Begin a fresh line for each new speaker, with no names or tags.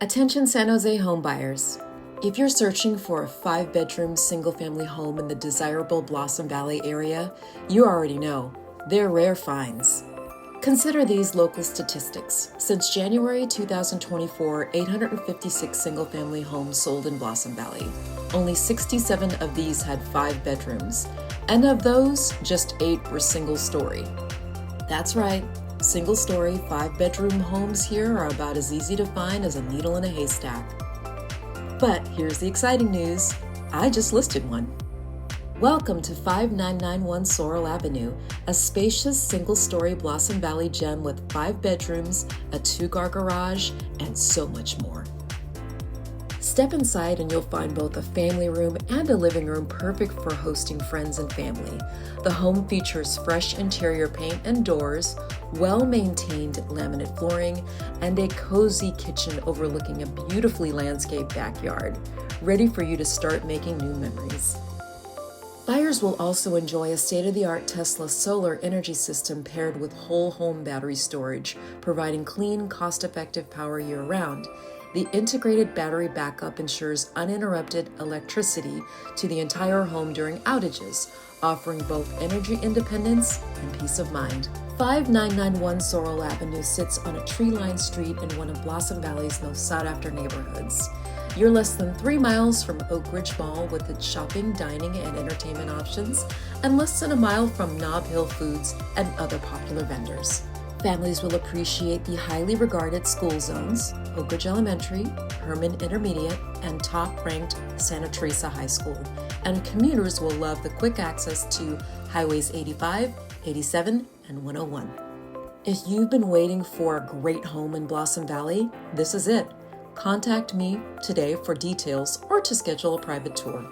Attention San Jose homebuyers. If you're searching for a 5-bedroom single-family home in the desirable Blossom Valley area, you already know, they're rare finds. Consider these local statistics. Since January 2024, 856 single-family homes sold in Blossom Valley. Only 67 of these had 5 bedrooms, and of those, just 8 were single-story. That's right. Single-story, 5-bedroom homes here are about as easy to find as a needle in a haystack. But here's the exciting news. I just listed one. Welcome to 5991 Sorrel Avenue, a spacious single-story Blossom Valley gem with 5 bedrooms, a 2-car garage, and so much more. Step inside and you'll find both a family room and a living room perfect for hosting friends and family. The home features fresh interior paint and doors, well-maintained laminate flooring, and a cozy kitchen overlooking a beautifully landscaped backyard, ready for you to start making new memories. Buyers will also enjoy a state-of-the-art Tesla solar energy system paired with whole home battery storage, providing clean, cost-effective power year-round. The integrated battery backup ensures uninterrupted electricity to the entire home during outages, offering both energy independence and peace of mind. 5991 Sorrel Avenue sits on a tree-lined street in one of Blossom Valley's most sought-after neighborhoods. You're less than 3 miles from Oak Ridge Mall with its shopping, dining, and entertainment options, and less than a mile from Nob Hill Foods and other popular vendors. Families will appreciate the highly regarded school zones, Oak Ridge Elementary, Herman Intermediate, and top-ranked Santa Teresa High School. And commuters will love the quick access to Highways 85, 87, and 101. If you've been waiting for a great home in Blossom Valley, this is it. Contact me today for details or to schedule a private tour.